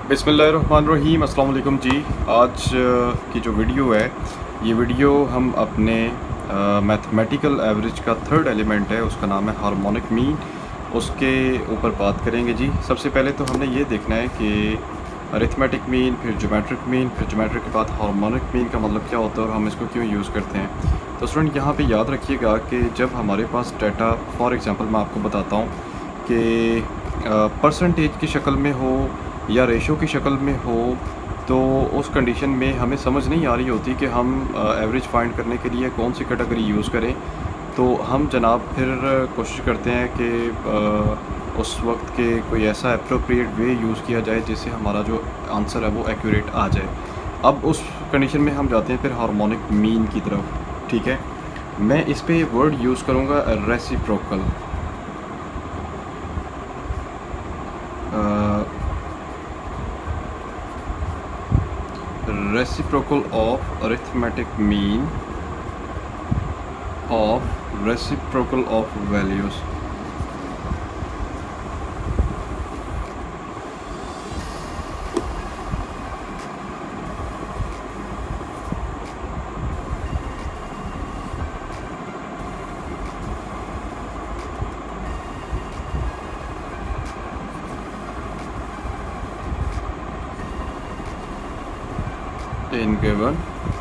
बिस्मिल्लाहिर्रहमानिर्रहीम अस्सलाम वालेकुम जी। आज की जो वीडियो है, ये वीडियो हम अपने मैथमेटिकल एवरेज का थर्ड एलिमेंट है, उसका नाम है हार्मोनिक मीन, उसके ऊपर बात करेंगे जी। सबसे पहले तो हमने ये देखना है कि अरिथमेटिक मीन, फिर ज्योमेट्रिक मीन, फिर ज्योमेट्रिक के बाद हार्मोनिक मीन का मतलब क्या होता है और हम इसको क्यों यूज़ करते हैं। तो स्टूडेंट यहाँ पे याद रखिएगा कि जब हमारे पास डाटा, फॉर एग्ज़ाम्पल मैं आपको बताता हूँ कि परसेंटेज की शक्ल में हो या रेशो की शक्ल में हो, तो उस कंडीशन में हमें समझ नहीं आ रही होती कि हम एवरेज फाइंड करने के लिए कौन सी कैटेगरी यूज़ करें। तो हम जनाब फिर कोशिश करते हैं कि उस वक्त के कोई ऐसा अप्रोप्रिएट वे यूज़ किया जाए जिससे हमारा जो आंसर है वो एक्यूरेट आ जाए। अब उस कंडीशन में हम जाते हैं फिर हार्मोनिक मीन की तरफ। ठीक है, मैं इस पे वर्ड यूज़ करूँगा reciprocal. reciprocal of arithmetic mean of reciprocal of values। In given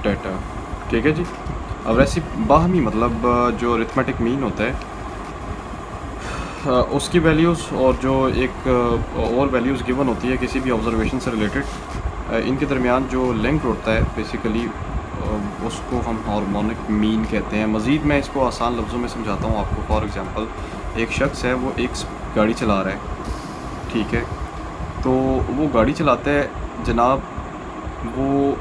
data, ठीक है जी। अब रेसिप बाहमी मतलब जो अरिथमेटिक मीन होता है उसकी वैल्यूज़ और जो एक और वैल्यूज़ गिवन होती है किसी भी ऑब्जर्वेशन से रिलेटेड, इनके दरमियान जो लिंक होता है बेसिकली उसको हम हार्मोनिक मीन कहते हैं। मज़ीद मैं इसको आसान लफ्ज़ों में समझाता हूँ आपको। फॉर एग्ज़ाम्पल, एक शख्स है, वो एक गाड़ी चला रहा है, ठीक है। तो वो गाड़ी चलाता है जनाब, वो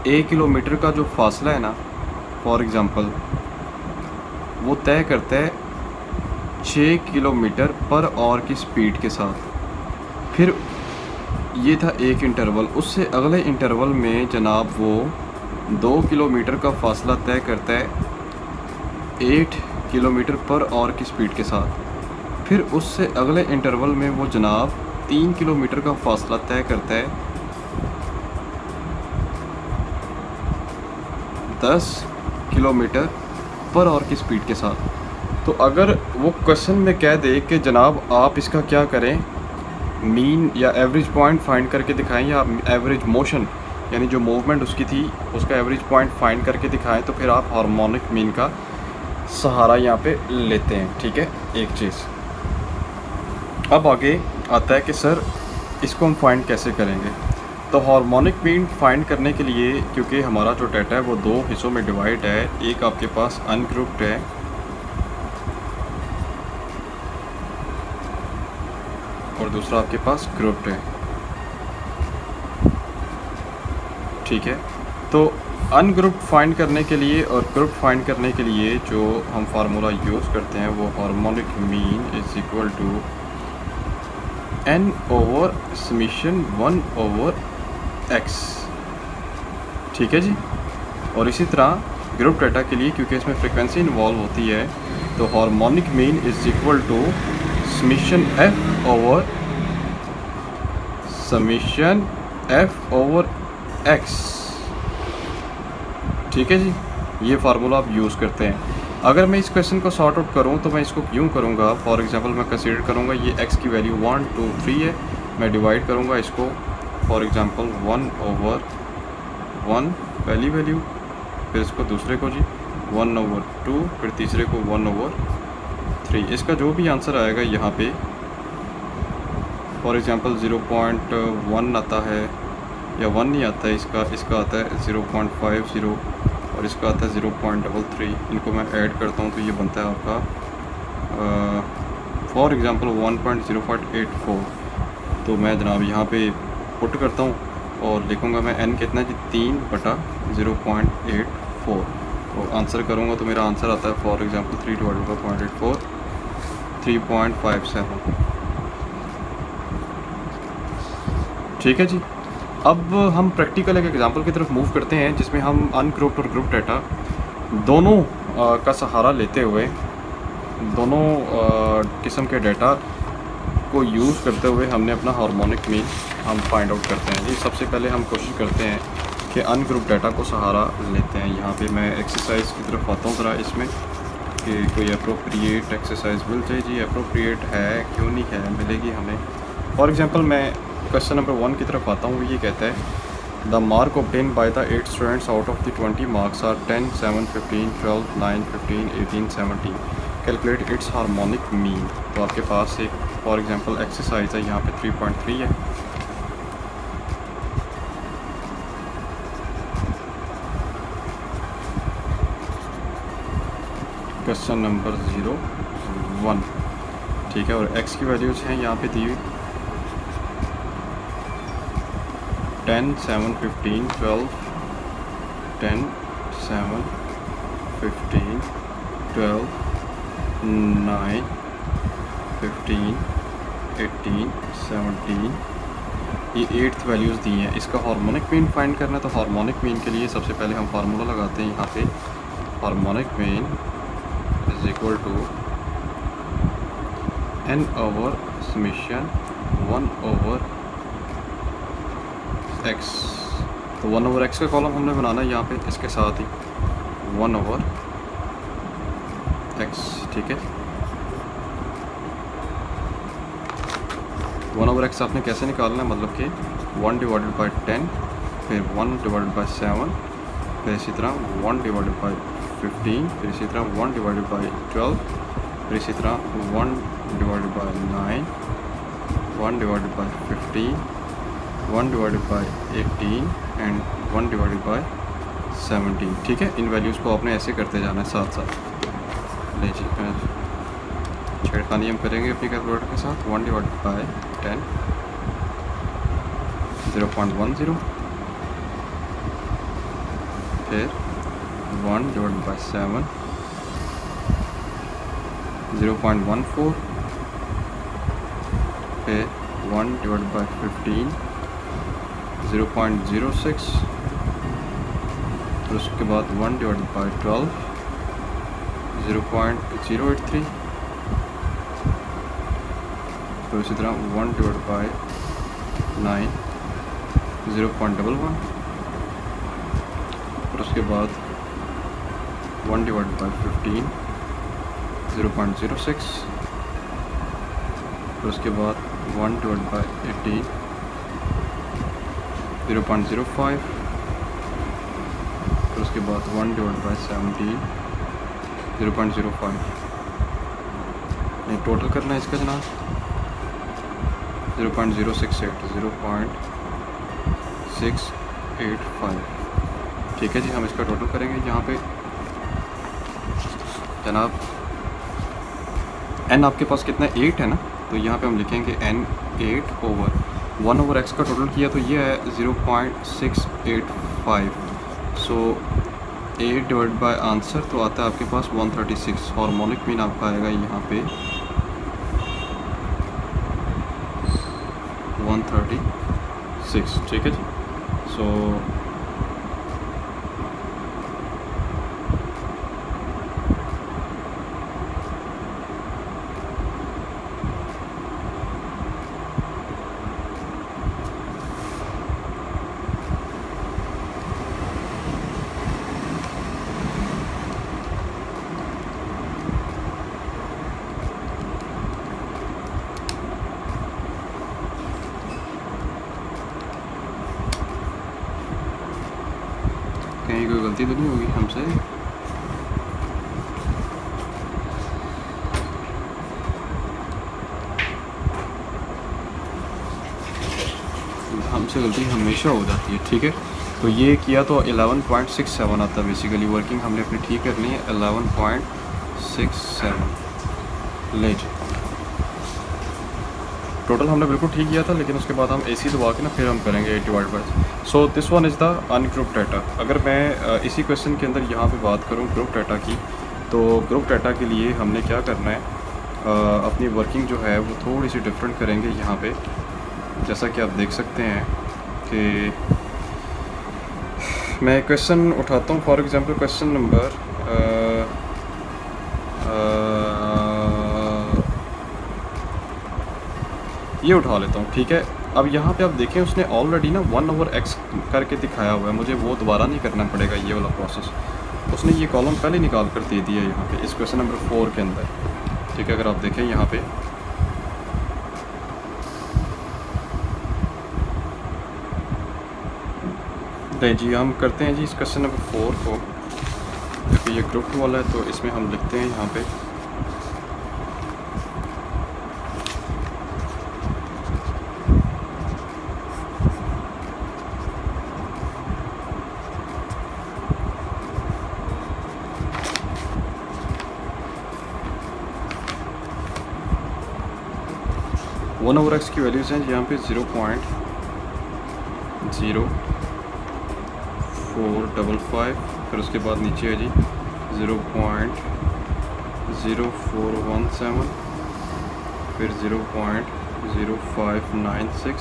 1 किलोमीटर का जो फासला है ना, फॉर एग्ज़ाम्पल, वो तय करता है 6 किलोमीटर पर आवर की स्पीड के साथ। फिर ये था एक इंटरवल, उससे अगले इंटरवल में जनाब वो 2 किलोमीटर का फासला तय करता है 8 किलोमीटर पर आवर की स्पीड के साथ। फिर उससे अगले इंटरवल में वो जनाब 3 किलोमीटर का फासला तय करता है 10 किलोमीटर पर आवर की स्पीड के साथ। तो अगर वो क्वेश्चन में कह दे कि जनाब आप इसका क्या करें, मीन या एवरेज पॉइंट फाइंड करके दिखाएं या एवरेज मोशन यानी जो मूवमेंट उसकी थी उसका एवरेज पॉइंट फाइंड करके दिखाएं, तो फिर आप हार्मोनिक मीन का सहारा यहाँ पे लेते हैं। ठीक है, एक चीज़। अब आगे आता है कि सर इसको हम फाइंड कैसे करेंगे। तो हार्मोनिक मीन फाइंड करने के लिए, क्योंकि हमारा जो डाटा है वो दो हिस्सों में डिवाइड है, एक आपके पास अनग्रुप्ड है और दूसरा आपके पास ग्रुप्ड है, ठीक है। तो अनग्रुप्ड फाइंड करने के लिए और ग्रुप फाइंड करने के लिए जो हम फार्मूला यूज़ करते हैं वो harmonic mean is equal to n over summation 1 over x, ठीक है जी। और इसी तरह ग्रुप डाटा के लिए, क्योंकि इसमें फ्रिक्वेंसी इन्वॉल्व होती है, तो harmonic mean is equal to summation f over x, ठीक है जी। ये फार्मूला आप यूज़ करते हैं। अगर मैं इस क्वेश्चन को सॉर्ट आउट करूँ तो मैं इसको यूँ करूँगा। फॉर एग्जांपल मैं कंसीडर करूँगा ये x की वैल्यू 1 2 3 है, मैं डिवाइड करूँगा इसको फॉर एग्जांपल 1 ओवर 1 पहली वैल्यू, फिर इसको दूसरे को जी 1 ओवर 2, फिर तीसरे को 1 ओवर 3। इसका जो भी आंसर आएगा यहाँ पे, फॉर एग्जांपल 0.1 आता है या 1 नहीं आता है, इसका आता है 0.50 और इसका आता है 0.33। इनको मैं ऐड करता हूँ तो ये बनता है आपका फॉर एग्जांपल 1.084। तो मैं जनाब यहाँ पे पुट करता हूँ और लिखूँगा मैं n कितना जी 3/0.84 और आंसर करूँगा तो मेरा आंसर आता है फॉर एग्जांपल 3/0.84 3.57, ठीक है जी। अब हम प्रैक्टिकल एक एग्जांपल की तरफ मूव करते हैं जिसमें हम अनग्रुप्ड और ग्रुप डाटा दोनों का सहारा लेते हुए दोनों किस्म के डाटा को यूज़ करते हुए हमने अपना हार्मोनिक मीन हम फाइंड आउट करते हैं जी। सबसे पहले हम कोशिश करते हैं कि अनग्रुप डाटा को सहारा लेते हैं। यहाँ पे मैं एक्सरसाइज की तरफ आता हूँ ज़रा इसमें कि कोई अप्रोप्रिएट एक्सरसाइज मिल जाए जी। अप्रोप्रिएट है, क्यों नहीं है, मिलेगी हमें। फॉर एग्ज़ाम्पल मैं क्वेश्चन नंबर 1 की तरफ आता हूँ। ये कहता है the mark obtain by the 8 students out of the 20 marks are 10, 7, 15, 12, 9, 15, 18, 17। Calculate its harmonic mean. तो आपके पास एक फॉर एग्ज़ाम्पल एक्सरसाइज है, यहाँ पे 3.3 है। क्वेश्चन नंबर 01, ठीक है। और x की वैल्यूज़ हैं यहाँ पे दी हुई 10, 7, 15, 12, 10, 7, 15, 12, 9, 15, 18, 17। ये 8th वैल्यूज़ दी हैं। इसका हार्मोनिक मीन फाइंड करना है। तो हार्मोनिक मीन के लिए सबसे पहले हम फार्मूला लगाते हैं यहाँ पे। Harmonic mean is equal to n over summation 1 over x। तो 1 ओवर x का कॉलम हमने बनाना है यहाँ पे इसके साथ ही 1 ओवर x, ठीक है। 1 ओवर x आपने कैसे निकालना है, मतलब कि 1 डिवाइडेड बाई 10, फिर 1 डिवाइडेड बाई 7, फिर इसी तरह 1 डिवाइडेड बाई 15, फिर इसी तरह 1 डिवाइडेड बाई 12, फिर इसी तरह 1 divided by 9, 1 divided by 15, 1 divided by 18 and 1 divided by 17, ठीक है। इन वैल्यूज़ को आपने ऐसे करते जाना है साथ साथ। ले जी, छेड़खानी हम करेंगे अपनी कैलकुलेटर के साथ। 1 डिवाइडेड बाई 10, 0.10, फिर 1 डिवाइडेड बाई 7, 0.14, फिर 1 डिवाइडेड बाई 15, 0.06, फिर उसके बाद 1 डिवाइडेड बाई 12, 0.083, फिर इसी तरह 1 डिवाइडेड बाई 9, 0.11, फिर उसके बाद 1 डिवाइडेड बाई 15, 0.06, फिर उसके बाद 1 डिवाइडेड बाई 18, 0.05, फिर उसके बाद 1 डिवाइडेड बाई 17, 0.05। नहीं, टोटल करना है इसका जनाब 0.068, 0.685, ठीक है जी। हम इसका टोटल करेंगे यहाँ पे जनाब। n आपके पास कितना है, 8 है ना। तो यहाँ पे हम लिखेंगे n 8 ओवर 1 ओवर x का टोटल किया तो ये है 0.685। सो 8 डिवाइड बाय आंसर तो आता है आपके पास 136। हार्मोनिक मीन आपका आएगा यहाँ पे 136, ठीक है जी। सो कहीं कोई गलती तो नहीं होगी हमसे। हमसे गलती हमेशा हो जाती है, ठीक है। तो ये किया तो 11.67 आता है बेसिकली। वर्किंग हमने अपनी ठीक करनी है 11.67। ले जी, टोटल हमने बिल्कुल ठीक किया था, लेकिन उसके बाद हम AC दबा के ना फिर हम करेंगे 8 divide by. So this one is the ungroup data. अगर मैं इसी क्वेश्चन के अंदर यहाँ पे बात करूँ ग्रुप डाटा की, तो ग्रुप डाटा के लिए हमने क्या करना है, अपनी वर्किंग जो है वो थोड़ी सी डिफरेंट करेंगे यहाँ पे। जैसा कि आप देख सकते हैं कि मैं क्वेश्चन उठाता हूँ। फॉर एग्जांपल क्वेश्चन नंबर ये उठा लेता हूँ, ठीक है। अब यहाँ पे आप देखें उसने ऑलरेडी ना 1/x करके दिखाया हुआ है, मुझे वो दोबारा नहीं करना पड़ेगा ये वाला प्रोसेस। उसने ये कॉलम पहले निकाल कर दे दिया यहाँ पे इस क्वेश्चन नंबर 4 के अंदर, ठीक है। अगर आप देखें यहाँ पे नहीं जी, हम करते हैं जी इस क्वेश्चन नंबर 4 को, क्योंकि ये ग्रुप वाला है तो इसमें हम लिखते हैं यहाँ पे वन ओवर एक्स की वैल्यूज़ हैं यहाँ पे 0.0455, फिर उसके बाद नीचे है जी 0.0417, फिर 0.0596,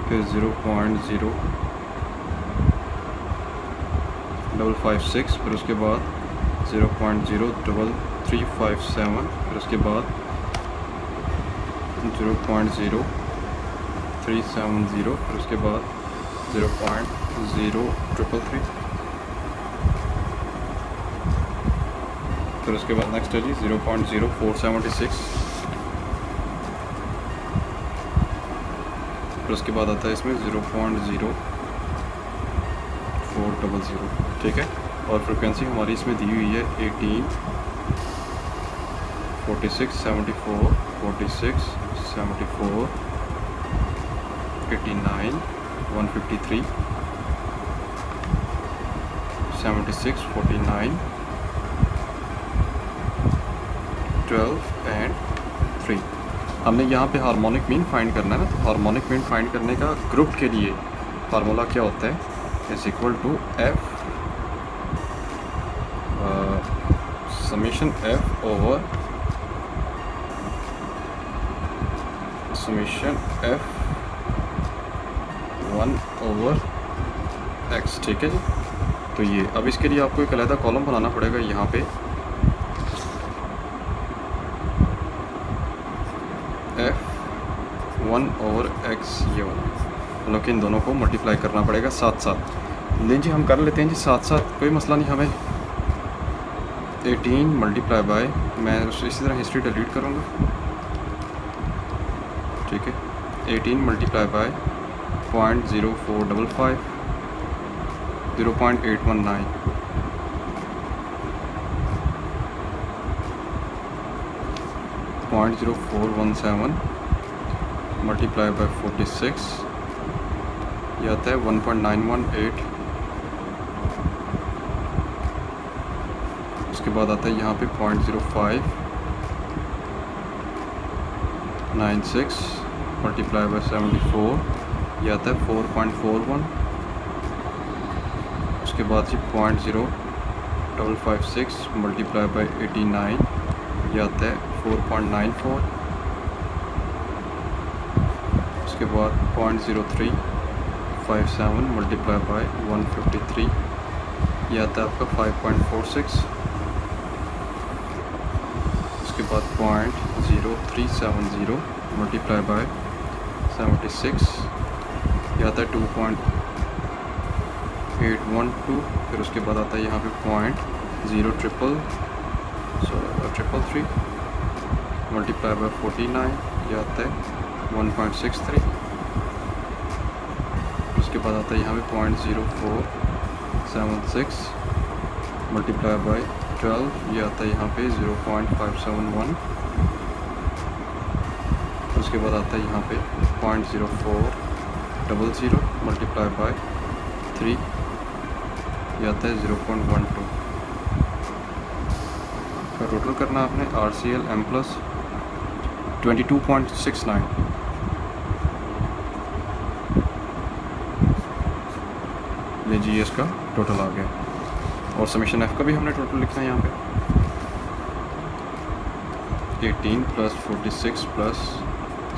फिर 0.0556, फिर उसके बाद 0.0357, फिर उसके बाद 0.0370, फिर उसके बाद 0.0333, फिर उसके बाद नेक्स्ट है जी 0.0476, फिर उसके बाद आता है इसमें 0.0400, ठीक है। और फ्रिक्वेंसी हमारी इसमें दी हुई है 18, 46, 74, 46, 74, 89, 153, 76, 49, 12 एंड 3। हमने यहाँ पे हार्मोनिक मीन फाइंड करना है ना, तो हार्मोनिक मीन फाइंड करने का ग्रुप के लिए फार्मूला क्या होता है, is equal to f summation f over summation f 1/x, ठीक है जी। तो ये अब इसके लिए आपको एक अलग कॉलम बनाना पड़ेगा यहाँ पे, f1/x ये वाला, मतलब कि इन दोनों को मल्टीप्लाई करना पड़ेगा साथ साथ। लेकिन जी हम कर लेते हैं जी साथ साथ, कोई मसला नहीं हमें। 18 मल्टीप्लाई बाय, मैं इसी तरह हिस्ट्री डिलीट करूँगा, ठीक है। 18 मल्टीप्लाई बाय 0.0455, 0.819, 0.0417 मल्टीप्लाई बाय 46, यह आता है 1.918, उसके बाद आता है यहाँ पे 0.0596 मल्टीप्लाई बाय 74, यह आता है 4.41, उसके बाद जी 0.0556 मल्टीप्लाई बाय 89, यह आता है 4.94, उसके बाद 0.0357 मल्टीप्लाई बाय 153, यह आता है आपका 5.46, उसके बाद 0.0370 मल्टीप्लाई बाय 76, यह आता है 2.812, फिर उसके बाद आता है यहाँ पे 0.033 मल्टीप्लाई बाय 49, यह आता है 1.63, उसके बाद आता है यहाँ पे 0.0476 मल्टीप्लाई बाय 12, यह आता है यहाँ पे 0.571, उसके बाद आता है यहाँ पे 0.0400 मल्टीप्लाई बाय 3, यह आता है 0.12 का टोटल करना आपने RCL M प्लस 22.69। ये GS का टोटल आ गया, और समेशन F का भी हमने टोटल लिखना है यहाँ पे 18 plus 46 plus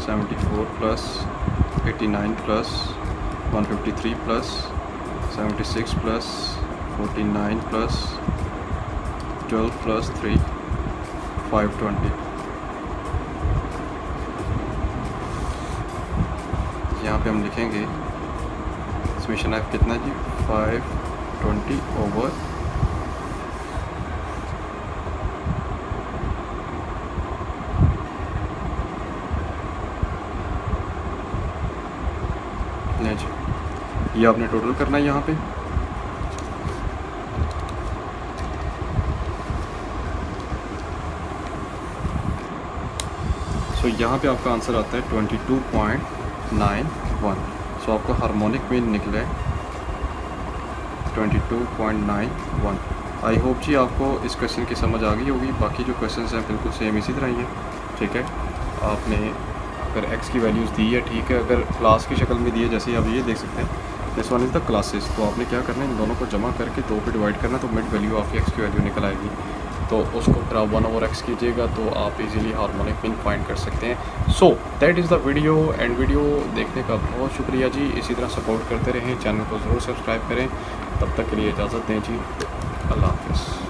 74 plus 89 plus 153 plus 76 plus 49 plus 12 plus 3 520। यहाँ पे हम लिखेंगे समेशन एफ कितना जी 520 ओवर जी, ये आपने टोटल करना है यहाँ पे। सो यहाँ पे आपका आंसर आता है 22.91। सो आपका हार्मोनिक मीन निकला है 22.91। आई होप जी आपको इस क्वेश्चन की समझ आ गई होगी। बाकी जो क्वेश्चन हैं बिल्कुल सेम इसी तरह ही हैं, ठीक है। आपने अगर एक्स की वैल्यूज़ दी है, ठीक है, अगर क्लास की शक्ल में दी है, जैसे आप ये देख सकते हैं this one is the classes, तो आपने क्या करना है, इन दोनों को जमा करके 2 पे डिवाइड करना, तो मिड वैल्यू आपकी एक्स की वैल्यू निकल आएगी। तो उसको फिर आप 1/x कीजिएगा तो आप इजीली हार्मोनिक मीन फाइंड कर सकते हैं। So that is the video, and video देखने का बहुत शुक्रिया जी। इसी तरह सपोर्ट करते रहें, चैनल को ज़रूर सब्सक्राइब करें। तब तक के लिए इजाज़त दें जी, अल्लाह हाफ़िज़।